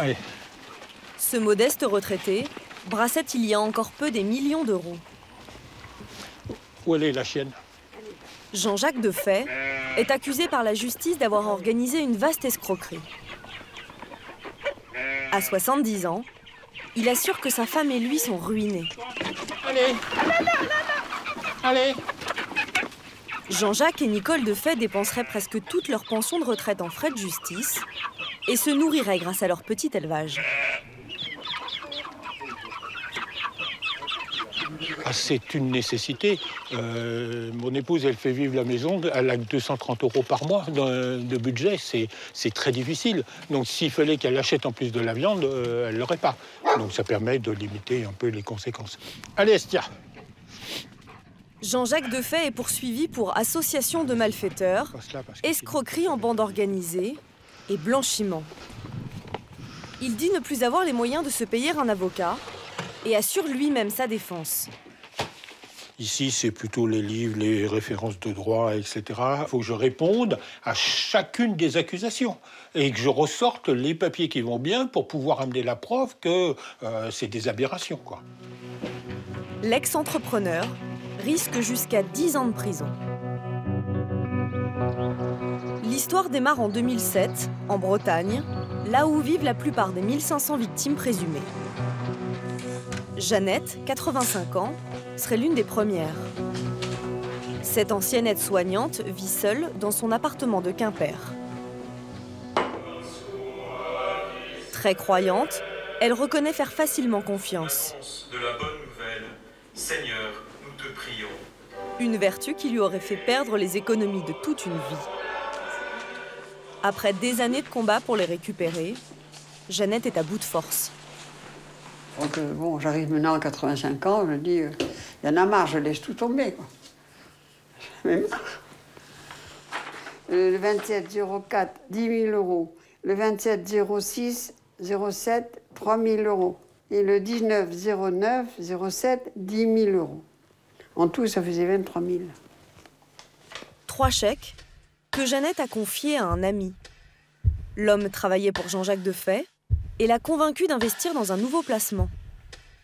Allez. Ce modeste retraité brassait il y a encore peu des millions d'euros. Où elle est, la chienne? Jean-Jacques Defay est accusé par la justice d'avoir organisé une vaste escroquerie. À 70 ans, il assure que sa femme et lui sont ruinés. Allez. Allez. Jean-Jacques et Nicole Defay dépenseraient presque toute leur pension de retraite en frais de justice et se nourriraient grâce à leur petit élevage. Ah, c'est une nécessité. Mon épouse, elle fait vivre la maison, elle a 230 € par mois de budget, c'est très difficile. Donc s'il fallait qu'elle achète en plus de la viande, elle ne l'aurait pas. Donc ça permet de limiter un peu les conséquences. Allez, Estia. Jean-Jacques Defay est poursuivi pour association de malfaiteurs, escroquerie en bande organisée et blanchiment. Il dit ne plus avoir les moyens de se payer un avocat et assure lui-même sa défense. Ici, c'est plutôt les livres, les références de droit, etc. Il faut que je réponde à chacune des accusations et que je ressorte les papiers qui vont bien pour pouvoir amener la preuve que c'est des aberrations, quoi. L'ex-entrepreneur risque jusqu'à 10 ans de prison. L'histoire démarre en 2007, en Bretagne, là où vivent la plupart des 1500 victimes présumées. Jeannette, 85 ans, serait l'une des premières. Cette ancienne aide-soignante vit seule dans son appartement de Quimper. Très croyante, elle reconnaît faire facilement confiance. De la bonne nouvelle, Seigneur, nous te prions. Une vertu qui lui aurait fait perdre les économies de toute une vie. Après des années de combat pour les récupérer, Jeannette est à bout de force. Donc bon, j'arrive maintenant à 85 ans, je me dis, il y en a marre, je laisse tout tomber, quoi. J'en ai marre. Le 27-04, 10 000 €. Le 27-06, 07, 3 000 €. Et le 19-09, 07, 10 000 €. En tout, ça faisait 23 000. 3 chèques que Jeannette a confiés à un ami. L'homme travaillait pour Jean-Jacques Defay et l'a convaincu d'investir dans un nouveau placement.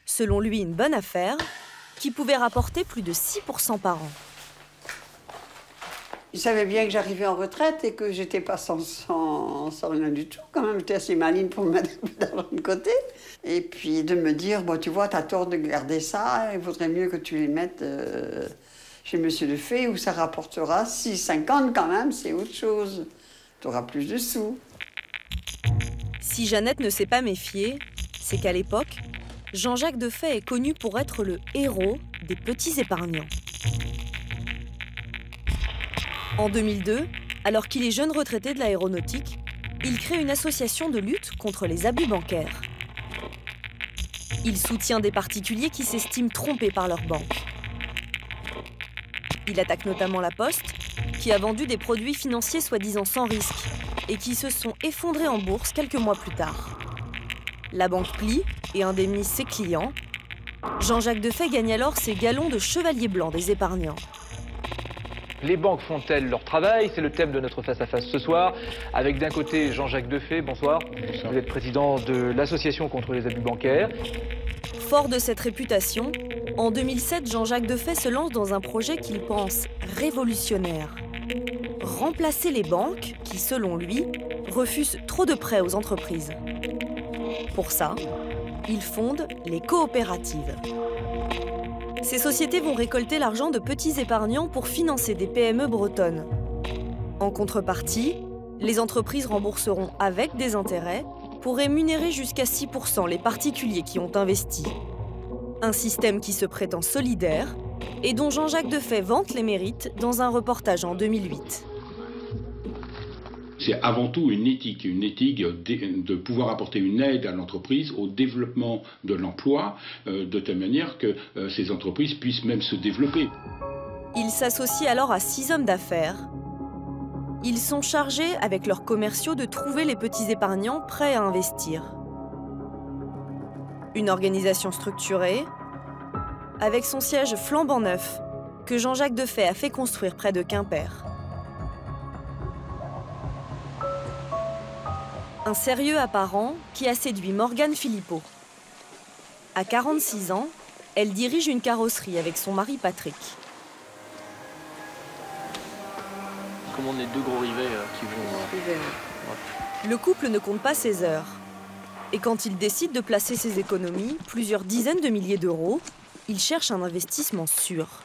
Selon lui, une bonne affaire qui pouvait rapporter plus de 6% par an. Il savait bien que j'arrivais en retraite et que j'étais pas sans rien du tout. Quand même, j'étais assez maligne pour me mettre d'argent de côté. Et puis de me dire, bon, tu vois, t'as tort de garder ça, il vaudrait mieux que tu les mettes chez Monsieur Defay où ça rapportera 6,50 quand même, c'est autre chose. Tu auras plus de sous. Si Jeannette ne s'est pas méfiée, c'est qu'à l'époque, Jean-Jacques Defay est connu pour être le héros des petits épargnants. En 2002, alors qu'il est jeune retraité de l'aéronautique, il crée une association de lutte contre les abus bancaires. Il soutient des particuliers qui s'estiment trompés par leur banque. Il attaque notamment la Poste, qui a vendu des produits financiers soi-disant sans risque et qui se sont effondrés en bourse quelques mois plus tard. La banque plie et indemnise ses clients. Jean-Jacques Defay gagne alors ses galons de chevalier blanc des épargnants. Les banques font-elles leur travail? C'est le thème de notre face-à-face ce soir, avec d'un côté Jean-Jacques Defay, bonsoir. Bonsoir. Vous êtes président de l'association contre les abus bancaires. Fort de cette réputation, en 2007, Jean-Jacques Defay se lance dans un projet qu'il pense révolutionnaire. Remplacer les banques qui, selon lui, refusent trop de prêts aux entreprises. Pour ça, il fonde les coopératives. Ces sociétés vont récolter l'argent de petits épargnants pour financer des PME bretonnes. En contrepartie, les entreprises rembourseront avec des intérêts pour rémunérer jusqu'à 6% les particuliers qui ont investi. Un système qui se prétend solidaire et dont Jean-Jacques Defay vante les mérites dans un reportage en 2008. C'est avant tout une éthique de pouvoir apporter une aide à l'entreprise au développement de l'emploi, de telle manière que ces entreprises puissent même se développer. Il s'associe alors à 6 hommes d'affaires. Ils sont chargés, avec leurs commerciaux, de trouver les petits épargnants prêts à investir. Une organisation structurée, avec son siège flambant neuf, que Jean-Jacques Defay a fait construire près de Quimper. Un sérieux apparent qui a séduit Morgane Philippot. À 46 ans, elle dirige une carrosserie avec son mari Patrick. Comme on est deux gros rivets qui vont... Le couple ne compte pas ses heures. Et quand il décide de placer ses économies, plusieurs dizaines de milliers d'euros, il cherche un investissement sûr.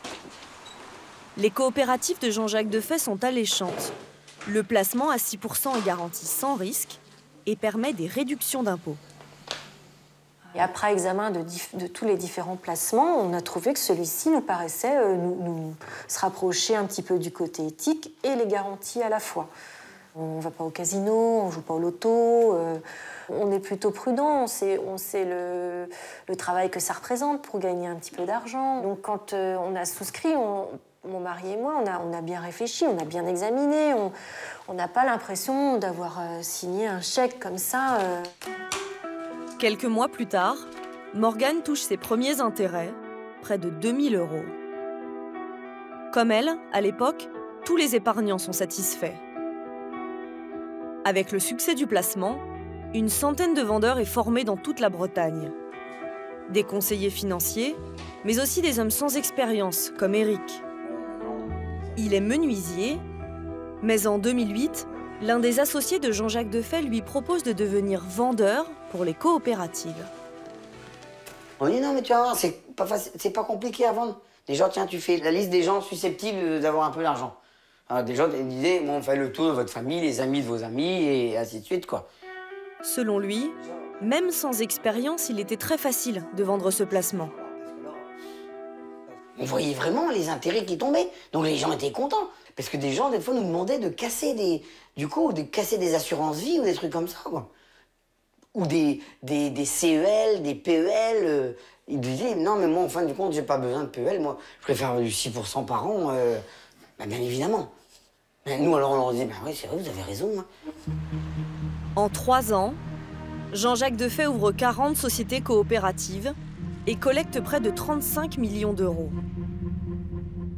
Les coopératives de Jean-Jacques Defay sont alléchantes. Le placement à 6% est garanti sans risque et permet des réductions d'impôts. Et après examen de tous les différents placements, on a trouvé que celui-ci nous paraissait nous se rapprocher un petit peu du côté éthique et les garanties à la fois. On ne va pas au casino, on ne joue pas au loto, on est plutôt prudent, on sait le travail que ça représente pour gagner un petit peu d'argent. Donc quand on a souscrit, mon mari et moi, on a bien réfléchi, on a bien examiné, on n'a pas l'impression d'avoir signé un chèque comme ça. Quelques mois plus tard, Morgane touche ses premiers intérêts, près de 2 000 euros. Comme elle, à l'époque, tous les épargnants sont satisfaits. Avec le succès du placement, une centaine de vendeurs est formée dans toute la Bretagne. Des conseillers financiers, mais aussi des hommes sans expérience, comme Eric. Il est menuisier, mais en 2008, l'un des associés de Jean-Jacques Defay lui propose de devenir vendeur pour les coopératives. On dit non mais tu vas voir, c'est pas compliqué à vendre. Déjà tiens, tu fais la liste des gens susceptibles d'avoir un peu d'argent. Déjà une idée, bon, on fait le tour de votre famille, les amis de vos amis et ainsi de suite quoi. Selon lui, même sans expérience, il était très facile de vendre ce placement. On voyait vraiment les intérêts qui tombaient, donc les gens étaient contents. Parce que des gens, des fois, nous demandaient de casser des assurances-vie ou des trucs comme ça, quoi. Ou des CEL, des PEL. Ils disaient, non, mais moi, en fin de compte, j'ai pas besoin de PEL, moi, je préfère du 6% par an, bien évidemment. Mais nous, alors, on leur disait, oui, c'est vrai, vous avez raison. Hein. En 3 ans, Jean-Jacques Defay ouvre 40 sociétés coopératives et collecte près de 35 millions d'euros.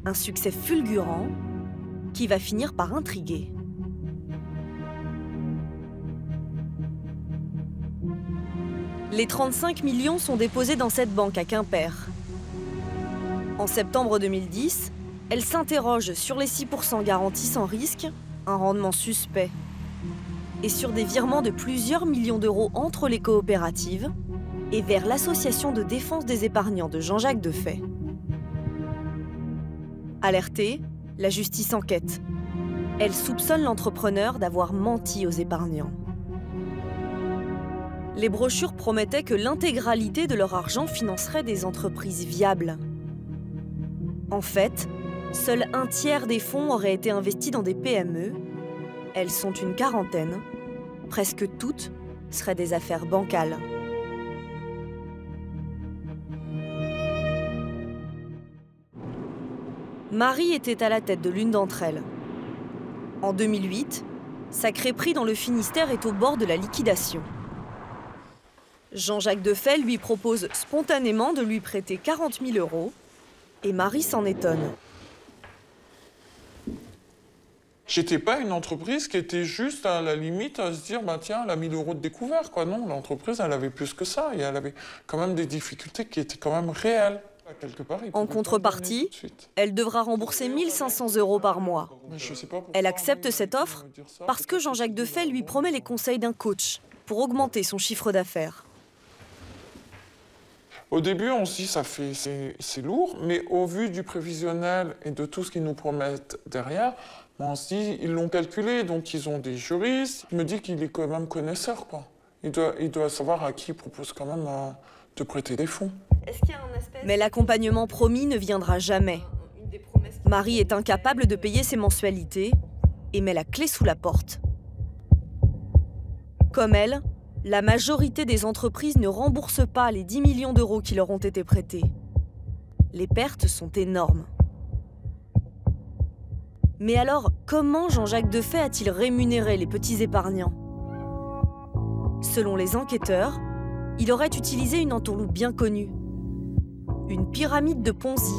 Un succès fulgurant qui va finir par intriguer. Les 35 millions sont déposés dans cette banque à Quimper. En septembre 2010, elle s'interroge sur les 6% garantis sans risque, un rendement suspect, et sur des virements de plusieurs millions d'euros entre les coopératives et vers l'association de défense des épargnants de Jean-Jacques Defay. Alertée, la justice enquête. Elle soupçonne l'entrepreneur d'avoir menti aux épargnants. Les brochures promettaient que l'intégralité de leur argent financerait des entreprises viables. En fait, seul 1/3 des fonds auraient été investis dans des PME. Elles sont une quarantaine. Presque toutes seraient des affaires bancales. Marie était à la tête de l'une d'entre elles. En 2008, sa crêperie dans le Finistère est au bord de la liquidation. Jean-Jacques Defay lui propose spontanément de lui prêter 40 000 euros et Marie s'en étonne. J'étais pas une entreprise qui était juste à la limite à se dire bah tiens, elle a 1 000 euros de découvert quoi. Non, l'entreprise elle avait plus que ça et elle avait quand même des difficultés qui étaient quand même réelles. Quelque part, en contrepartie, elle devra rembourser 1 500 euros par mois. Elle accepte cette offre parce que Jean-Jacques Defay lui promet les conseils d'un coach pour augmenter son chiffre d'affaires. Au début, on se dit c'est lourd, mais au vu du prévisionnel et de tout ce qu'ils nous promettent derrière, on se dit ils l'ont calculé, donc ils ont des juristes. Je me dis qu'il est quand même connaisseur, quoi. Il doit savoir à qui il propose quand même de prêter des fonds. Mais l'accompagnement promis ne viendra jamais. Marie est incapable de payer ses mensualités et met la clé sous la porte. Comme elle, la majorité des entreprises ne remboursent pas les 10 millions d'euros qui leur ont été prêtés. Les pertes sont énormes. Mais alors, comment Jean-Jacques Defay a-t-il rémunéré les petits épargnants? Selon les enquêteurs, il aurait utilisé une entourloupe bien connue. Une pyramide de Ponzi,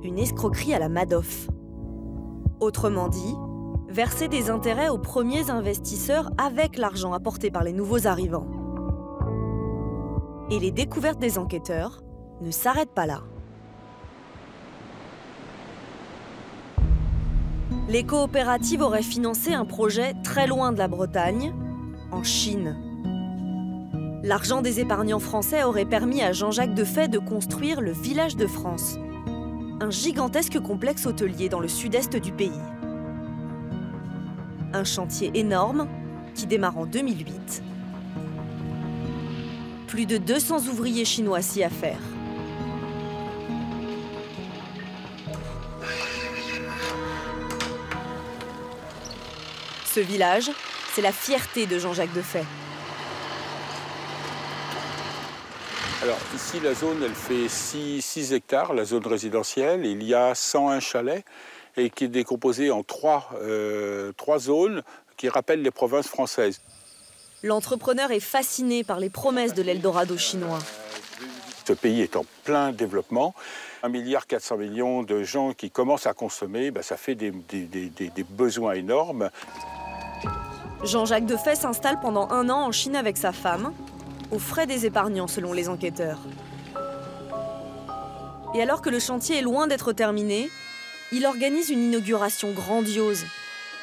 une escroquerie à la Madoff. Autrement dit, verser des intérêts aux premiers investisseurs avec l'argent apporté par les nouveaux arrivants. Et les découvertes des enquêteurs ne s'arrêtent pas là. Les coopératives auraient financé un projet très loin de la Bretagne, en Chine. L'argent des épargnants français aurait permis à Jean-Jacques Defay de construire le Village de France, un gigantesque complexe hôtelier dans le sud-est du pays. Un chantier énorme qui démarre en 2008. Plus de 200 ouvriers chinois s'y affairent. Ce village, c'est la fierté de Jean-Jacques Defay. Alors ici, la zone, elle fait 6 hectares, la zone résidentielle. Il y a 101 chalets et qui est décomposée en trois zones qui rappellent les provinces françaises. L'entrepreneur est fasciné par les promesses de l'Eldorado chinois. Ce pays est en plein développement. 1,4 milliard de gens qui commencent à consommer, ça fait des besoins énormes. Jean-Jacques Defay s'installe pendant 1 an en Chine avec sa femme, aux frais des épargnants selon les enquêteurs. Et alors que le chantier est loin d'être terminé, il organise une inauguration grandiose,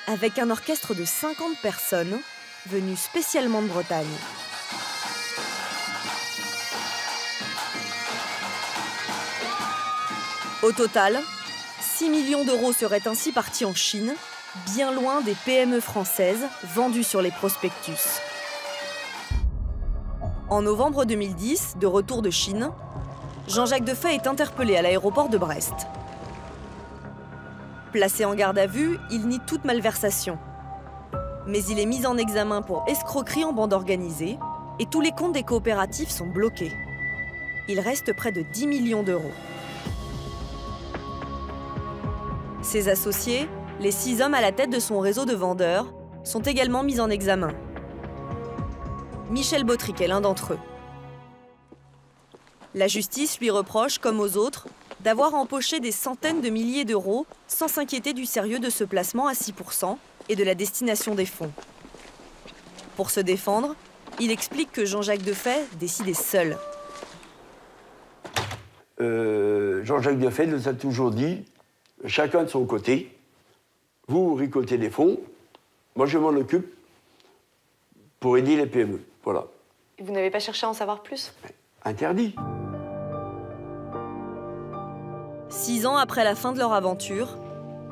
avec un orchestre de 50 personnes venues spécialement de Bretagne. Au total, 6 millions d'euros seraient ainsi partis en Chine, bien loin des PME françaises vendues sur les prospectus. En novembre 2010, de retour de Chine, Jean-Jacques Defay est interpellé à l'aéroport de Brest. Placé en garde à vue, il nie toute malversation. Mais il est mis en examen pour escroquerie en bande organisée et tous les comptes des coopératives sont bloqués. Il reste près de 10 millions d'euros. Ses associés, les 6 hommes à la tête de son réseau de vendeurs, sont également mis en examen. Michel Bautric est l'un d'entre eux. La justice lui reproche, comme aux autres, d'avoir empoché des centaines de milliers d'euros sans s'inquiéter du sérieux de ce placement à 6% et de la destination des fonds. Pour se défendre, il explique que Jean-Jacques Defay décidait seul. Jean-Jacques Defay nous a toujours dit, chacun de son côté, vous récoltez les fonds, moi je m'en occupe pour aider les PME. Voilà. Et vous n'avez pas cherché à en savoir plus? Interdit. 6 ans après la fin de leur aventure,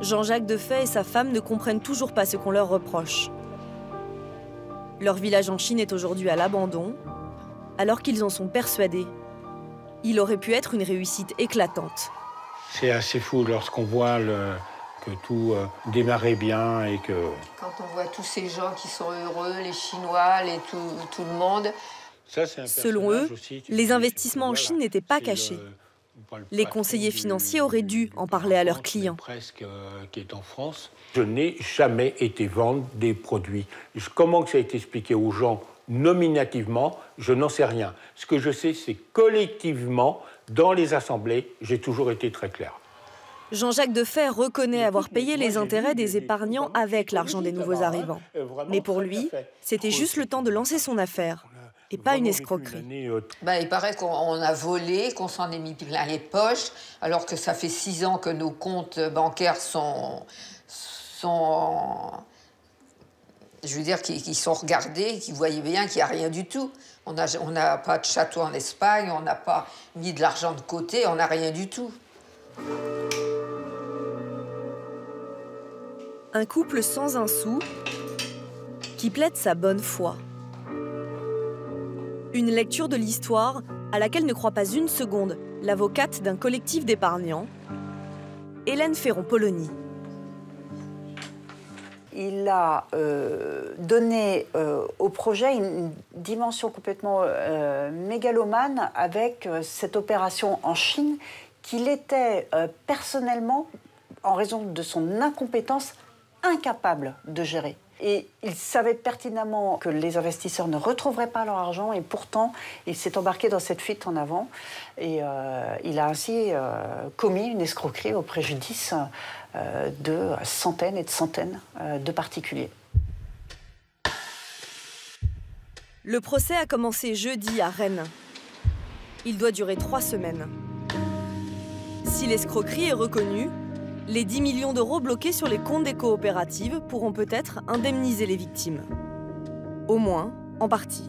Jean-Jacques Defay et sa femme ne comprennent toujours pas ce qu'on leur reproche. Leur village en Chine est aujourd'hui à l'abandon, alors qu'ils en sont persuadés. Il aurait pu être une réussite éclatante. C'est assez fou lorsqu'on voit que tout démarrait bien et que... Quand on voit tous ces gens qui sont heureux, les Chinois, tout le monde... Selon eux, les investissements en Chine n'étaient pas cachés. Les conseillers financiers auraient dû en parler à leurs clients. Qui est en France. Je n'ai jamais été vendre des produits. Comment que ça a été expliqué aux gens nominativement, je n'en sais rien. Ce que je sais, c'est collectivement, dans les assemblées, j'ai toujours été très clair. Jean-Jacques Defay reconnaît avoir payé les intérêts des épargnants avec l'argent des nouveaux arrivants. Mais pour lui, c'était juste le temps de lancer son affaire. Et pas une escroquerie. Il paraît qu'on a volé, qu'on s'en est mis plein les poches, alors que ça fait 6 ans que nos comptes bancaires sont je veux dire, qui sont regardés, qui voyaient bien qu'il n'y a rien du tout. On n'a pas de château en Espagne, on n'a pas mis de l'argent de côté, on n'a rien du tout. Un couple sans un sou qui plaide sa bonne foi. Une lecture de l'histoire à laquelle ne croit pas une seconde l'avocate d'un collectif d'épargnants, Hélène Ferron-Polony. Il a donné au projet une dimension complètement mégalomane avec cette opération en Chine qu'il était personnellement, en raison de son incompétence, incapable de gérer. Et il savait pertinemment que les investisseurs ne retrouveraient pas leur argent et pourtant, il s'est embarqué dans cette fuite en avant et il a ainsi commis une escroquerie au préjudice de centaines et de centaines de particuliers. Le procès a commencé jeudi à Rennes. Il doit durer 3 semaines. Si l'escroquerie est reconnue, les 10 millions d'euros bloqués sur les comptes des coopératives pourront peut-être indemniser les victimes. Au moins, en partie.